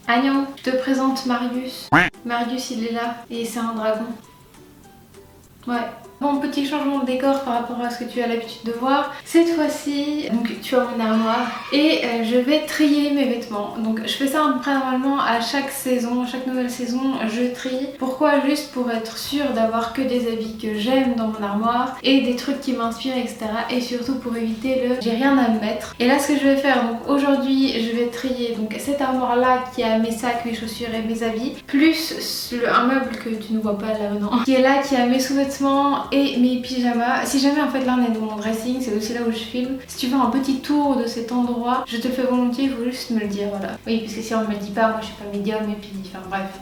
Agnon, je te présente Marius. Marius il est là et c'est un dragon. Ouais. Bon, petit changement de décor par rapport à ce que tu as l'habitude de voir. Cette fois-ci, donc tu as mon armoire et je vais trier mes vêtements. Donc je fais ça à peu près normalement à chaque saison, chaque nouvelle saison, je trie. Pourquoi? Juste pour être sûre d'avoir que des habits que j'aime dans mon armoire et des trucs qui m'inspirent, etc. Et surtout pour éviter le j'ai rien à me mettre. Et là, ce que je vais faire, donc aujourd'hui, je vais trier donc cette armoire-là qui a mes sacs, mes chaussures et mes habits, plus un meuble que tu ne vois pas là maintenant, qui est là, qui a mes sous-vêtements et mes pyjamas. Si jamais en fait là on est dans mon dressing, c'est aussi là où je filme. Si tu veux un petit tour de cet endroit, je te le fais volontiers, il faut juste me le dire, voilà. Oui, parce que si on me le dit pas, moi je suis pas médium et puis enfin bref.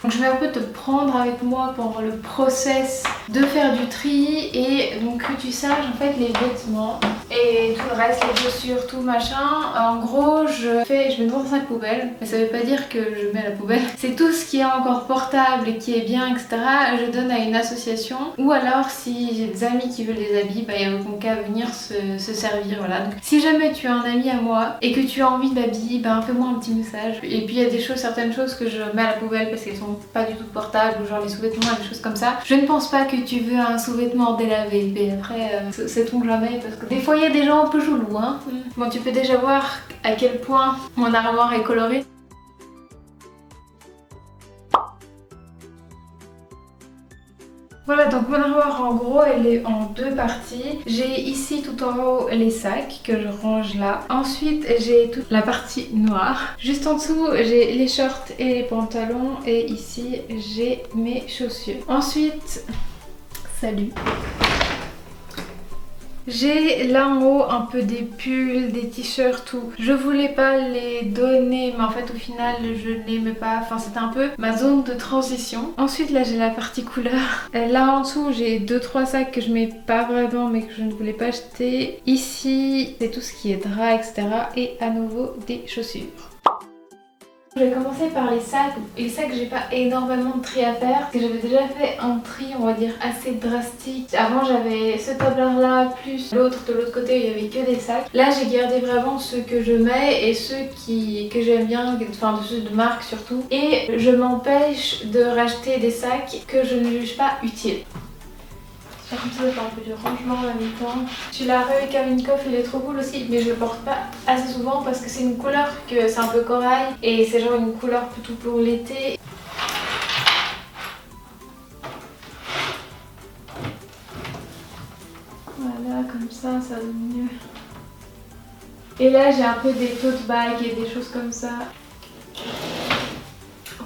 Donc je vais un peu te prendre avec moi pendant le process de faire du tri et donc que tu saches en fait les vêtements et tout le reste, les chaussures, tout machin. En gros je mets dans un sac poubelle, mais ça veut pas dire que je mets à la poubelle. C'est tout ce qui est encore portable et qui est bien, etc. Je donne à une association ou alors si j'ai des amis qui veulent des habits, bah il n'y a aucun cas à venir se servir, voilà. Donc si jamais tu as un ami à moi et que tu as envie d'habits, bah fais-moi un petit message. Et puis il y a des choses, certaines choses que je mets à la poubelle parce qu'elles sont pas du tout portables, ou genre les sous-vêtements et des choses comme ça. Je ne pense pas que tu veux un sous-vêtement délavé, mais après sait-on jamais, parce que des fois il y a des gens un peu chelous, hein. Bon, tu peux déjà voir à quel point mon armoire est colorée. Voilà, donc mon armoire en gros elle est en deux parties. J'ai ici tout en haut les sacs que je range là. Ensuite j'ai toute la partie noire. Juste en dessous j'ai les shorts et les pantalons et ici j'ai mes chaussures. Ensuite, salut. J'ai là en haut un peu des pulls, des t-shirts, tout. Je voulais pas les donner, mais en fait au final je ne les mets pas. Enfin c'était un peu ma zone de transition. Ensuite là j'ai la partie couleur. Là en dessous j'ai 2-3 sacs que je mets pas vraiment mais que je ne voulais pas acheter. Ici c'est tout ce qui est drap, etc. Et à nouveau des chaussures. Je vais commencer par les sacs. Les sacs, j'ai pas énormément de tri à faire parce que j'avais déjà fait un tri, on va dire, assez drastique. Avant, j'avais ce tableur là plus l'autre de l'autre côté où il y avait que des sacs. Là, j'ai gardé vraiment ceux que je mets et ceux que j'aime bien, enfin de ceux de marque surtout. Et je m'empêche de racheter des sacs que je ne juge pas utiles. Comme ça, ça fait un peu du rangement en même temps. J'ai la Rue Kavinkov, il est trop cool aussi, mais je le porte pas assez souvent parce que c'est une couleur que c'est un peu corail et c'est genre une couleur plutôt pour l'été. Voilà, comme ça donne mieux. Et là, j'ai un peu des tote bags et des choses comme ça.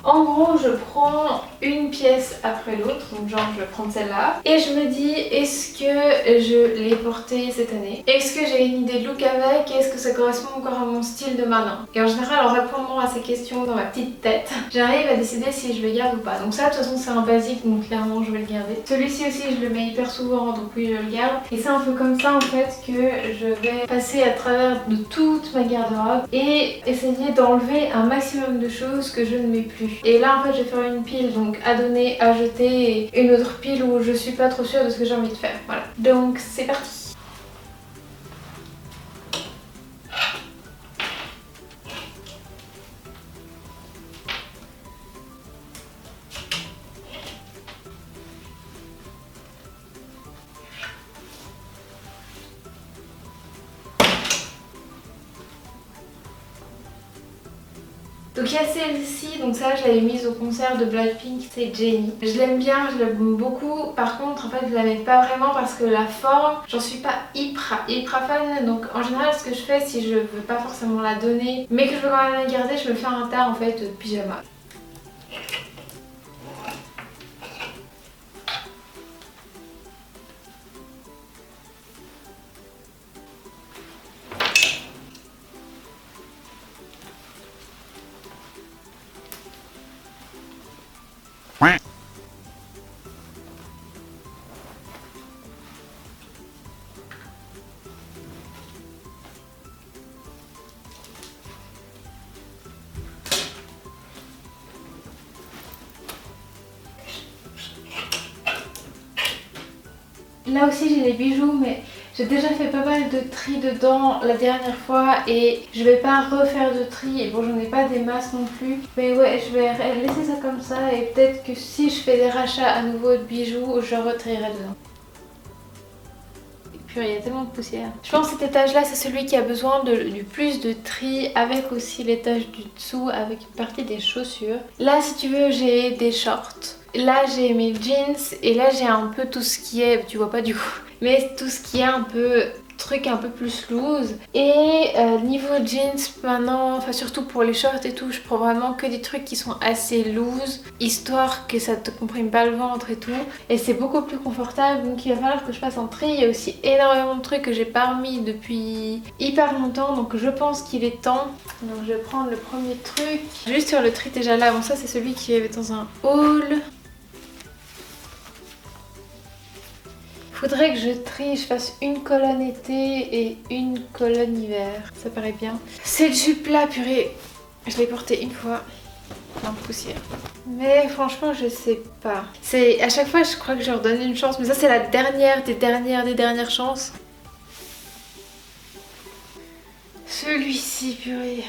En gros, je prends une pièce après l'autre, donc genre je vais prendre celle-là et je me dis est-ce que je l'ai portée cette année? Est-ce que j'ai une idée de look avec? Est-ce que ça correspond encore à mon style de maintenant? Et en général, en répondant à ces questions dans ma petite tête, j'arrive à décider si je le garde ou pas. Donc ça, de toute façon, c'est un basique, donc clairement, je vais le garder. Celui-ci aussi, je le mets hyper souvent, donc oui, je le garde. Et c'est un peu comme ça, en fait, que je vais passer à travers de toute ma garde-robe et essayer d'enlever un maximum de choses que je ne mets plus. Et là en fait je vais faire une pile donc à donner, à jeter et une autre pile où je suis pas trop sûre de ce que j'ai envie de faire. Voilà. Donc c'est parti. Donc il y a celle-ci, donc ça je l'avais mise au concert de Blackpink, c'est Jennie. Je l'aime bien, je l'aime beaucoup. Par contre en fait je la mets pas vraiment parce que la forme, j'en suis pas hyper fan. Donc en général ce que je fais si je veux pas forcément la donner mais que je veux quand même la garder, je me fais un tas en fait de pyjama. Là aussi j'ai des bijoux mais J'ai déjà fait pas mal de tri dedans la dernière fois et je vais pas refaire de tri. Et bon, j'en ai pas des masses non plus. Mais ouais, je vais laisser ça comme ça et peut-être que si je fais des rachats à nouveau de bijoux, je retrierai dedans. Il y a tellement de poussière. Je pense que cet étage là c'est celui qui a besoin du plus de tri, avec aussi l'étage du dessous avec une partie des chaussures. Là si tu veux j'ai des shorts. Là j'ai mes jeans et là j'ai un peu tout ce qui est, tu vois pas du coup, mais tout ce qui est un peu truc un peu plus loose. Et niveau jeans maintenant, enfin surtout pour les shorts et tout, je prends vraiment que des trucs qui sont assez loose, histoire que ça te comprime pas le ventre et tout, et c'est beaucoup plus confortable. Donc il va falloir que je fasse un tri. Il y a aussi énormément de trucs que j'ai pas remis depuis hyper longtemps, donc je pense qu'il est temps. Donc je vais prendre le premier truc juste sur le tri déjà là. Bon, ça c'est celui qui est dans un haul. Faudrait que je trie, je fasse une colonne été et une colonne hiver. Ça paraît bien. Cette jupe là, purée, je l'ai portée une fois. Plein de poussière. Mais franchement, je sais pas. C'est à chaque fois, je crois que je leur donne une chance. Mais ça, c'est la dernière des dernières chances. Celui-ci, purée.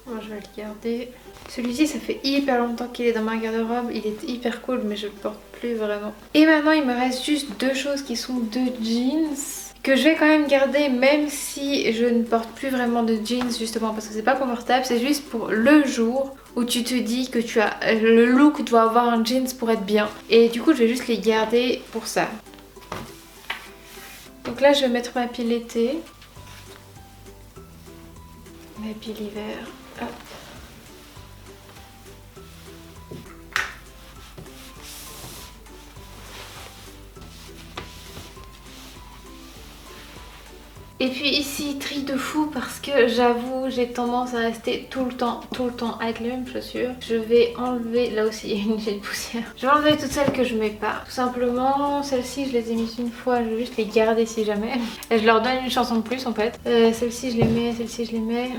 Bon, je vais le garder. Celui-ci, ça fait hyper longtemps qu'il est dans ma garde-robe. Il est hyper cool, mais je le porte plus vraiment. Et maintenant, il me reste juste deux choses qui sont deux jeans que je vais quand même garder, même si je ne porte plus vraiment de jeans, justement parce que c'est pas confortable. C'est juste pour le jour où tu te dis que tu as le look doit avoir un jeans pour être bien. Et du coup, je vais juste les garder pour ça. Donc là, je vais mettre ma pile été. Ma pile hiver. Hop. Et puis ici, tri de fou parce que j'avoue, j'ai tendance à rester tout le temps avec les mêmes chaussures. Je vais enlever, là aussi il y a une petite poussière. Je vais enlever toutes celles que je mets pas. Tout simplement, celles-ci je les ai mises une fois, je vais juste les garder si jamais. Et je leur donne une chance en plus en fait. Celles-ci je les mets, celles-ci je les mets.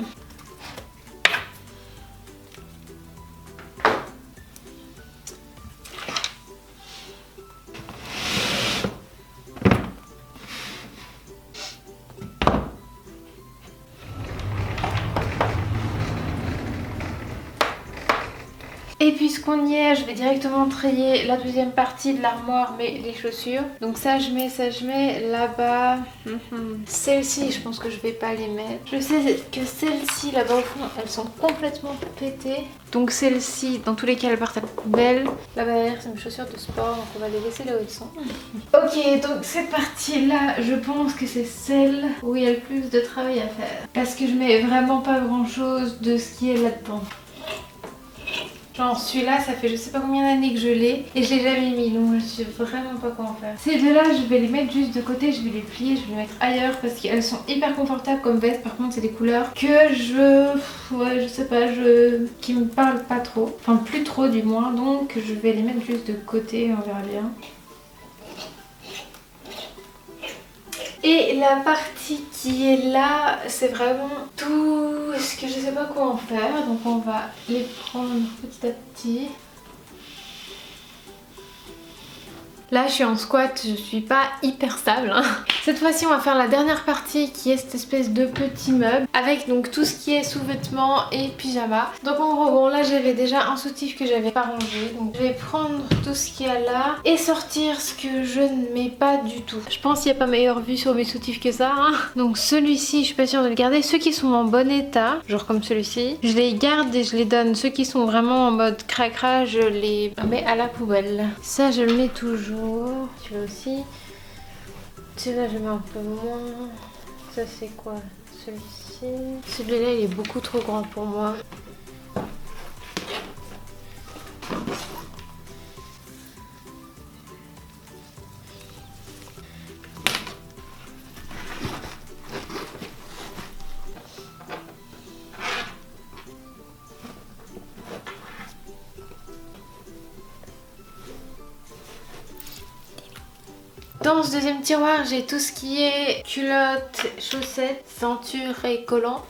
Et puisqu'on y est, je vais directement trier la deuxième partie de l'armoire, mais les chaussures. Donc ça je mets là-bas. Celles-ci, je pense que je vais pas les mettre. Je sais que celles-ci là-bas au fond, elles sont complètement pétées. Donc celles-ci, dans tous les cas, elles partent à la poubelle. Là-bas derrière, c'est mes chaussures de sport, donc on va les laisser là où elles sont. Ok, donc cette partie-là, je pense que c'est celle où il y a le plus de travail à faire. Parce que je mets vraiment pas grand-chose de ce qui est là-dedans. Genre celui-là, ça fait je sais pas combien d'années que je l'ai et je l'ai jamais mis, donc je sais vraiment pas comment faire. Ces deux-là, je vais les mettre juste de côté, je vais les plier, je vais les mettre ailleurs parce qu'elles sont hyper confortables comme veste. Par contre, c'est des couleurs que je sais pas, qui me parlent pas trop, enfin plus trop du moins, donc je vais les mettre juste de côté, on verra bien. Et la partie qui est là, c'est vraiment tout ce que je sais pas quoi en faire. Donc on va les prendre petit à petit. Là je suis en squat, je suis pas hyper stable hein. Cette fois-ci on va faire la dernière partie qui est cette espèce de petit meuble avec donc tout ce qui est sous-vêtements et pyjama. Donc en gros bon là j'avais déjà un soutif que j'avais pas rangé, donc je vais prendre tout ce qu'il y a là et sortir ce que je ne mets pas du tout. Je pense qu'il n'y a pas meilleure vue sur mes soutifs que ça hein. Donc celui-ci je suis pas sûre de le garder. Ceux qui sont en bon état, genre comme celui-ci, je les garde et je les donne. Ceux qui sont vraiment en mode cracra, je les mets à la poubelle. Ça je le mets toujours. Celui-là aussi. Celui-là je mets un peu moins. Ça c'est quoi? Celui-ci. Celui-là il est beaucoup trop grand pour moi. Dans ce deuxième tiroir, j'ai tout ce qui est culottes, chaussettes, ceinture et collants.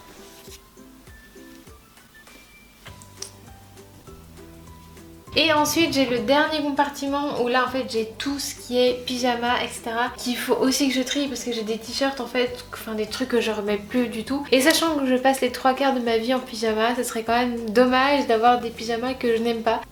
Et ensuite j'ai le dernier compartiment où là en fait j'ai tout ce qui est pyjama etc, qu'il faut aussi que je trie parce que j'ai des t-shirts en fait, enfin des trucs que je remets plus du tout. Et sachant que je passe les 3/4 de ma vie en pyjama, ce serait quand même dommage d'avoir des pyjamas que je n'aime pas.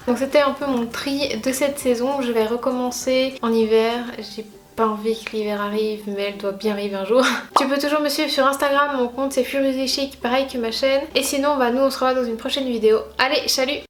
Donc c'était un peu mon tri de cette saison. Je vais recommencer en hiver. J'ai pas envie que l'hiver arrive, mais elle doit bien arriver un jour. Tu peux toujours me suivre sur Instagram, mon compte c'est Furieusly Chic, pareil que ma chaîne. Et sinon, bah nous on se revoit dans une prochaine vidéo. Allez, salut!